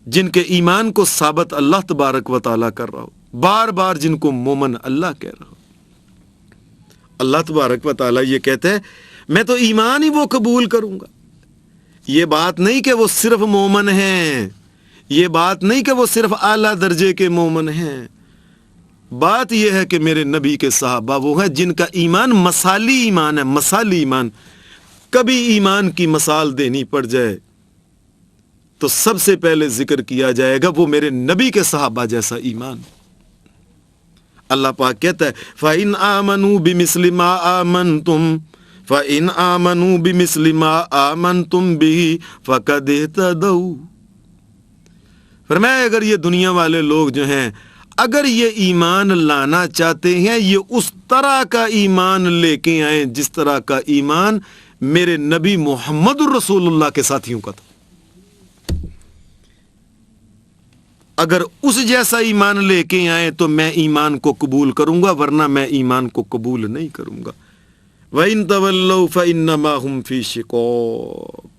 جن کے ایمان کو ثابت اللہ تبارک و تعالی کر رہا ہو، بار بار جن کو مومن اللہ کہہ رہا ہو۔ اللہ تبارک و تعالی یہ کہتا ہے میں تو ایمان ہی وہ قبول کروں گا۔ یہ بات نہیں کہ وہ صرف مومن ہیں، یہ بات نہیں کہ وہ صرف اعلیٰ درجے کے مومن ہیں، بات یہ ہے کہ میرے نبی کے صحابہ وہ ہیں جن کا ایمان مثالی ایمان ہے، مثالی ایمان۔ کبھی ایمان کی مثال دینی پڑ جائے تو سب سے پہلے ذکر کیا جائے گا وہ میرے نبی کے صحابہ جیسا ایمان۔ اللہ پاک کہتا ہے فَإِنْ آمَنُوا بِمِثْلِ مَا آمَنْتُمْ فَإِنْ آمَنُوا بِمِثْلِ مَا آمَنْتُمْ بِهِ فَقَدْ اهْتَدَوْا، فرمایا اگر یہ دنیا والے لوگ جو ہیں اگر یہ ایمان لانا چاہتے ہیں یہ اس طرح کا ایمان لے کے آئیں جس طرح کا ایمان میرے نبی محمد الرسول اللہ کے ساتھیوں کا تھا۔ اگر اس جیسا ایمان لے کے آئیں تو میں ایمان کو قبول کروں گا، ورنہ میں ایمان کو قبول نہیں کروں گا۔ وَإِن تَوَلَّوْا فَإِنَّمَا هُمْ فِي شِقَاقٍ،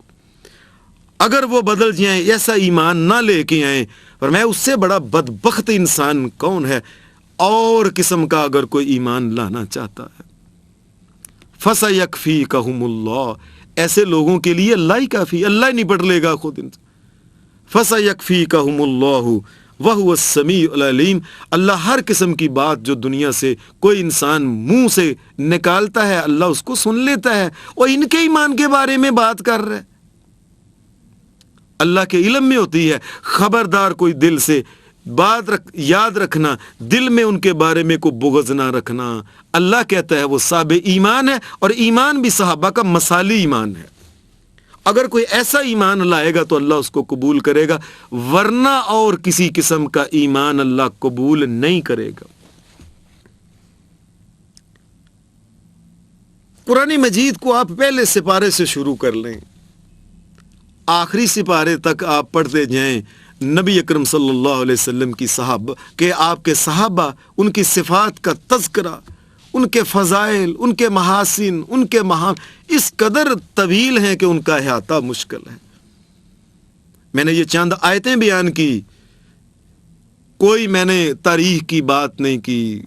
اگر وہ بدل جائیں ایسا ایمان نہ لے کے آئیں، اور میں اس سے بڑا بدبخت انسان کون ہے اور قسم کا اگر کوئی ایمان لانا چاہتا ہے۔ فَسَيَكْفِيكَهُمُ اللَّهُ، ایسے لوگوں کے لیے اللہ ہی کافی، اللہ ہی نپٹ لے گا خود ان سے۔ فَسَيَكْفِيكَهُمُ اللَّهُ وَهُوَ السَّمِيعُ الْعَلِيمُ، اللہ ہر قسم کی بات جو دنیا سے کوئی انسان منہ سے نکالتا ہے اللہ اس کو سن لیتا ہے، اور ان کے ایمان کے بارے میں بات کر رہا ہے، اللہ کے علم میں ہوتی ہے۔ خبردار کوئی دل سے بات یاد رکھنا، دل میں ان کے بارے میں کوئی بغض نہ رکھنا۔ اللہ کہتا ہے وہ صاحب ایمان ہے، اور ایمان بھی صحابہ کا مثالی ایمان ہے، اگر کوئی ایسا ایمان لائے گا تو اللہ اس کو قبول کرے گا، ورنہ اور کسی قسم کا ایمان اللہ قبول نہیں کرے گا۔ قرآن مجید کو آپ پہلے سپارے سے شروع کر لیں، آخری سپارے تک آپ پڑھتے جائیں، نبی اکرم صلی اللہ علیہ وسلم کی آپ کے صحابہ، ان کی صفات کا تذکرہ، ان کے فضائل، ان کے محاسن، ان کے اس قدر طویل ہیں کہ ان کا احاطہ مشکل ہے۔ میں نے یہ چند آیتیں بیان کی، کوئی میں نے تاریخ کی بات نہیں کی،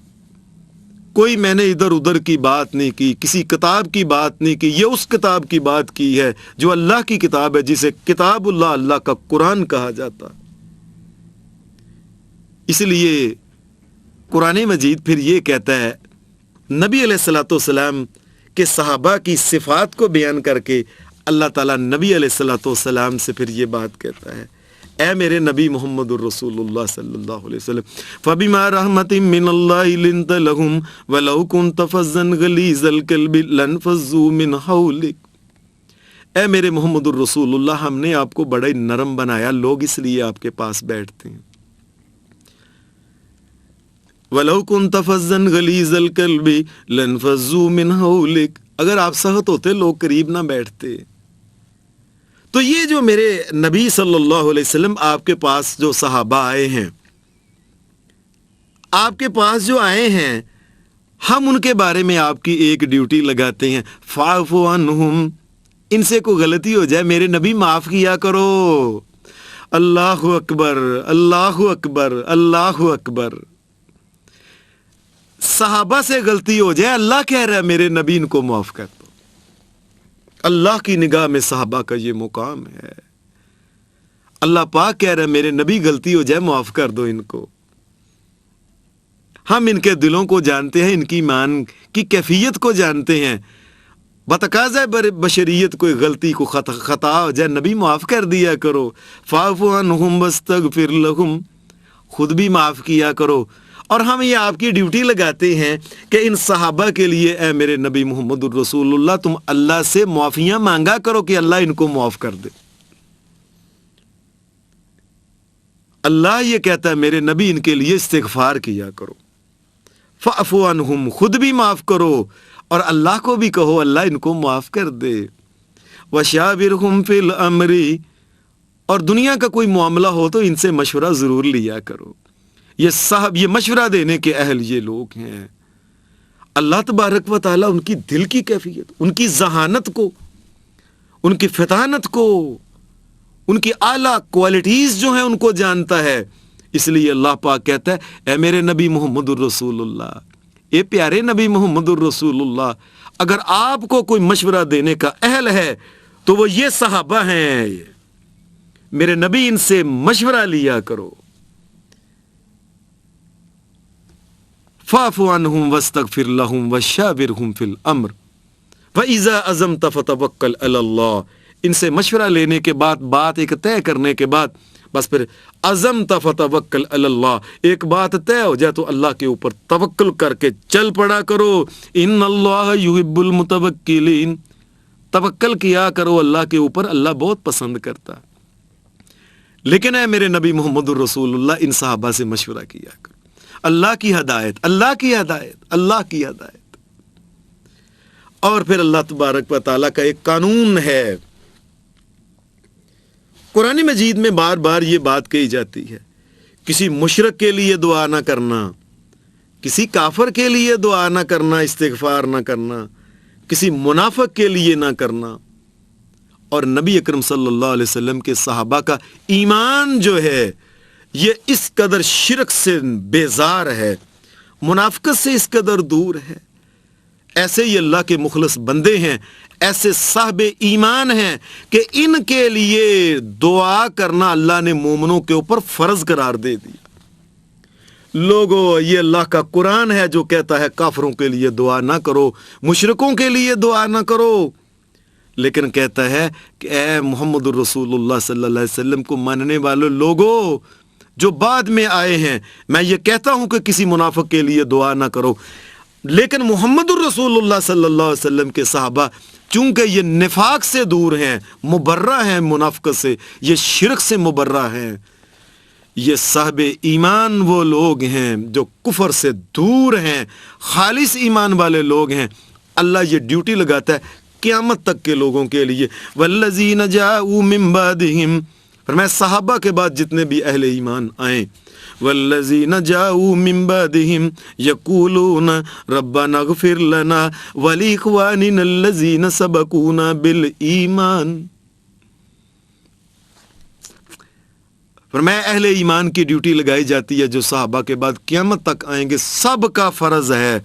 کوئی میں نے ادھر ادھر کی بات نہیں کی، کسی کتاب کی بات نہیں کی، یہ اس کتاب کی بات کی ہے جو اللہ کی کتاب ہے، جسے کتاب اللہ، اللہ کا قرآن کہا جاتا۔ اس لیے قرآن مجید پھر یہ کہتا ہے، نبی علیہ الصلوۃ والسلام کے صحابہ کی صفات کو بیان کر کے اللہ تعالیٰ نبی علیہ الصلوۃ والسلام سے پھر یہ بات کہتا ہے، اے میرے نبی محمد الرسول اللہ صلی اللہ علیہ وسلم، فَبِمَا رَحْمَةٍ مِّنَ اللَّهِ لِنْتَ لَهُمْ وَلَوْ كُنْتَ فَظًّا غَلِيظَ الْقَلْبِ لَانفَضُّوا مِنْ حَوْلِكَ۔ اے میرے محمد الرسول اللہ، ہم نے آپ کو بڑا ہی نرم بنایا، لوگ اس لیے آپ کے پاس بیٹھتے ہیں۔ وَلَوْ كُنْتَ فَظًّا غَلِيظَ الْقَلْبِ لَانفَضُّوا مِنْ حَوْلِكَ، اگر آپ سخت ہوتے لوگ قریب نہ بیٹھتے۔ تو یہ جو میرے نبی صلی اللہ علیہ وسلم آپ کے پاس جو صحابہ آئے ہیں، آپ کے پاس جو آئے ہیں، ہم ان کے بارے میں آپ کی ایک ڈیوٹی لگاتے ہیں، فاعف عنہم، ان سے کوئی غلطی ہو جائے میرے نبی معاف کیا کرو۔ اللہ اکبر، اللہ اکبر، اللہ اکبر۔ صحابہ سے غلطی ہو جائے، اللہ کہہ رہا ہے میرے نبی ان کو معاف کر دو۔ اللہ کی نگاہ میں صحابہ کا یہ مقام ہے۔ اللہ پاک کہہ رہا ہے میرے نبی غلطی ہو جائے معاف کر دو ان کو۔ ہم ان کے دلوں کو جانتے ہیں، ان کی ایمان کی کیفیت کو جانتے ہیں۔ بتقاضۂ بشریت کوئی غلطی کو خطا ہو جائے، نبی معاف کر دیا کرو۔ فاعف عنہم واستغفر لہم، خود بھی معاف کیا کرو۔ اور ہم یہ آپ کی ڈیوٹی لگاتے ہیں کہ ان صحابہ کے لیے اے میرے نبی محمد الرسول اللہ، تم اللہ سے معافیاں مانگا کرو کہ اللہ ان کو معاف کر دے۔ اللہ یہ کہتا ہے میرے نبی ان کے لیے استغفار کیا کرو۔ فاعف عنہم، خود بھی معاف کرو اور اللہ کو بھی کہو اللہ ان کو معاف کر دے۔ وشاورہم فی الامر، اور دنیا کا کوئی معاملہ ہو تو ان سے مشورہ ضرور لیا کرو۔ یہ مشورہ دینے کے اہل یہ لوگ ہیں۔ اللہ تبارک و تعالیٰ ان کی دل کی کیفیت، ان کی ذہانت کو، ان کی فطانت کو، ان کی اعلیٰ کوالٹیز جو ہیں ان کو جانتا ہے۔ اس لیے اللہ پاک کہتا ہے اے میرے نبی محمد الرسول اللہ، اے پیارے نبی محمد الرسول اللہ، اگر آپ کو کوئی مشورہ دینے کا اہل ہے تو وہ یہ صحابہ ہیں، میرے نبی ان سے مشورہ لیا کرو۔ فاعف عنہم واستغفر لہم وشاورہم فی الامر فاذا عزمت فتوکل علی اللہ۔ ان سے مشورہ لینے کے بعد، بات ایک طے کرنے کے بعد، بس پھر عزمت فتوکل علی اللہ، ایک بات طے ہو جائے تو اللہ کے اوپر توکل کر کے چل پڑا کرو۔ ان اللہ یحب المتوکلین، توکل کیا کرو اللہ کے اوپر، اللہ بہت پسند کرتا۔ لیکن اے میرے نبی محمد الرسول اللہ، ان صحابہ سے مشورہ کیا کرو۔ اللہ کی ہدایت، اللہ کی ہدایت، اللہ کی ہدایت۔ اور پھر اللہ تبارک و تعالیٰ کا ایک قانون ہے، قرآن مجید میں بار بار یہ بات کہی جاتی ہے، کسی مشرک کے لیے دعا نہ کرنا، کسی کافر کے لیے دعا نہ کرنا، استغفار نہ کرنا، کسی منافق کے لیے نہ کرنا۔ اور نبی اکرم صلی اللہ علیہ وسلم کے صحابہ کا ایمان جو ہے یہ اس قدر شرک سے بیزار ہے، منافقت سے اس قدر دور ہے۔ ایسے ہی اللہ کے مخلص بندے ہیں، ایسے صاحب ایمان ہیں کہ ان کے لیے دعا کرنا اللہ نے مومنوں کے اوپر فرض قرار دے دیا۔ لوگو، یہ اللہ کا قرآن ہے جو کہتا ہے کافروں کے لیے دعا نہ کرو، مشرکوں کے لیے دعا نہ کرو، لیکن کہتا ہے کہ اے محمد الرسول اللہ صلی اللہ علیہ وسلم کو ماننے والوں لوگو جو بعد میں آئے ہیں، میں یہ کہتا ہوں کہ کسی منافق کے لیے دعا نہ کرو، لیکن محمد الرسول اللہ صلی اللہ علیہ وسلم کے صحابہ چونکہ یہ نفاق سے دور ہیں، مبرہ ہیں منافقت سے، یہ شرک سے مبرہ ہیں، یہ صاحب ایمان وہ لوگ ہیں جو کفر سے دور ہیں، خالص ایمان والے لوگ ہیں۔ اللہ یہ ڈیوٹی لگاتا ہے قیامت تک کے لوگوں کے لیے۔ والذین جاءوا من بعدہم، فرمایا صحابہ کے بعد جتنے بھی اہل ایمان آئیں، والذین جاءوا من بعدہم یقولون ربنا اغفر لنا ولاخواننا الذین سبقونا بالایمان۔ فرمایا اہل ایمان کی ڈیوٹی لگائی جاتی ہے جو صحابہ کے بعد قیامت تک آئیں گے۔ سب کا فرض ہے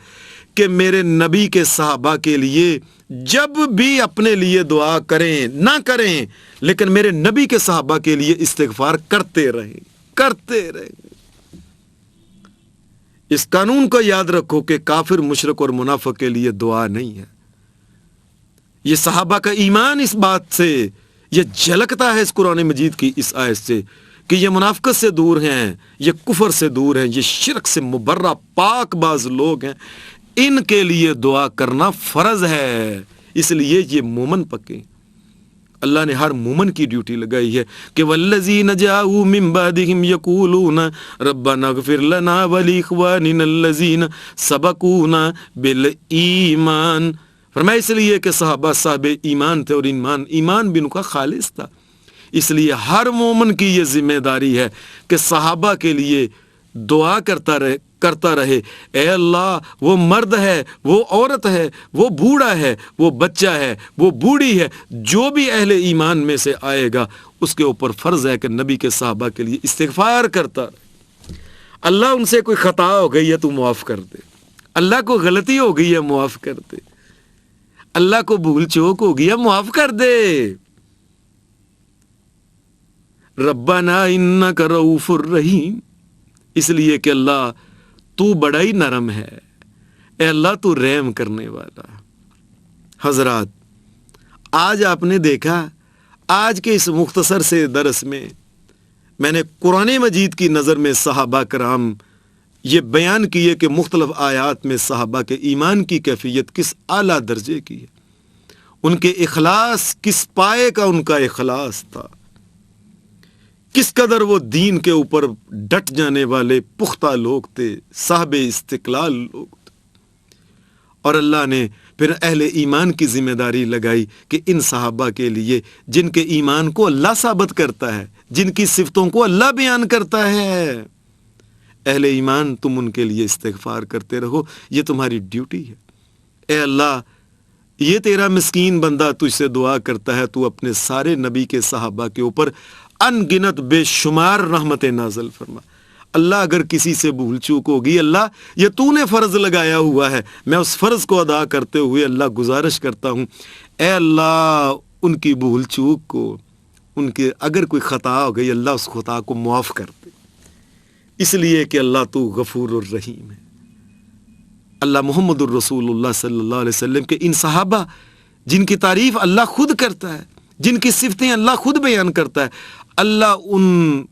کہ میرے نبی کے صحابہ کے لیے جب بھی اپنے لیے دعا کریں نہ کریں، لیکن میرے نبی کے صحابہ کے لیے استغفار کرتے رہیں۔ اس قانون کو یاد رکھو کہ کافر، مشرک اور منافق کے لیے دعا نہیں ہے۔ یہ صحابہ کا ایمان اس بات سے یہ جھلکتا ہے اس قرآن مجید کی اس آیت سے کہ یہ منافقت سے دور ہیں، یہ کفر سے دور ہیں، یہ شرک سے مبرہ پاک باز لوگ ہیں، ان کے لیے دعا کرنا فرض ہے۔ اس لیے یہ مومن پکے، اللہ نے ہر مومن کی ڈیوٹی لگائی ہے کہ والذین جاءوا من بعدہم یقولون ربنا اغفر لنا ولاخواننا الذین سبقونا بالایمان۔ فرمایا اس لیے کہ صحابہ صاحب ایمان تھے اور ایمان بھی ان کا خالص تھا، اس لیے ہر مومن کی یہ ذمہ داری ہے کہ صحابہ کے لیے دعا کرتا رہے، اے اللہ وہ مرد ہے، وہ عورت ہے، وہ بوڑھا ہے، وہ بچہ ہے، وہ بوڑھی ہے، جو بھی اہل ایمان میں سے آئے گا اس کے اوپر فرض ہے کہ نبی کے صحابہ کے لیے استغفار کرتا رہے۔ اللہ ان سے کوئی خطا ہو گئی ہے تو معاف کر دے، اللہ کو غلطی ہو گئی ہے معاف کر دے، اللہ کو بھول چوک ہو گئی ہے معاف کر دے۔ ربنا انک رؤوف الرحیم، اس لیے کہ اللہ تو بڑا ہی نرم ہے، اے اللہ تو رحم کرنے والا۔ حضرات، آج آپ نے دیکھا، آج کے اس مختصر سے درس میں نے قرآن مجید کی نظر میں صحابہ کرام یہ بیان کیے کہ مختلف آیات میں صحابہ کے ایمان کی کیفیت کس اعلیٰ درجے کی ہے، ان کے اخلاص کس پائے کا ان کا اخلاص تھا، کس قدر وہ دین کے اوپر ڈٹ جانے والے پختہ لوگ تھے، صاحب استقلال لوگ تھے۔ اور اللہ نے پھر اہل ایمان کی ذمہ داری لگائی کہ ان صحابہ کے لیے جن کے ایمان کو اللہ ثابت کرتا ہے، جن کی صفتوں کو اللہ بیان کرتا ہے، اہل ایمان تم ان کے لیے استغفار کرتے رہو، یہ تمہاری ڈیوٹی ہے۔ اے اللہ، یہ تیرا مسکین بندہ تجھ سے دعا کرتا ہے، تو اپنے سارے نبی کے صحابہ کے اوپر ان گنت بے شمار رحمت نازل فرما۔ اللہ اگر کسی سے بھول چوک ہوگی، اللہ یہ تو نے فرض لگایا ہوا ہے، میں اس فرض کو ادا کرتے ہوئے اللہ گزارش کرتا ہوں، اے اللہ ان کی بھول چوک کو، ان کے اگر کوئی خطا ہو گئی، اللہ اس خطا کو معاف کر دے، اس لیے کہ اللہ تو غفور الرحیم ہے۔ اللہ محمد الرسول اللہ صلی اللہ علیہ وسلم کے ان صحابہ جن کی تعریف اللہ خود کرتا ہے، جن کی صفتیں اللہ خود بیان کرتا ہے، اللہ ان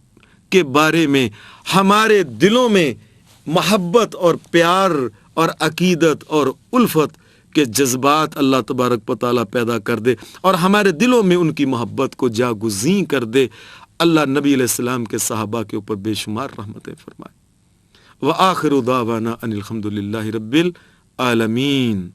کے بارے میں ہمارے دلوں میں محبت اور پیار اور عقیدت اور الفت کے جذبات اللہ تبارک و تعالیٰ پیدا کر دے اور ہمارے دلوں میں ان کی محبت کو جاگزیں کر دے۔ اللہ نبی علیہ السلام کے صحابہ کے اوپر بے شمار رحمتیں فرمائے۔ وآخر دعوانا ان الحمد للہ رب العالمین۔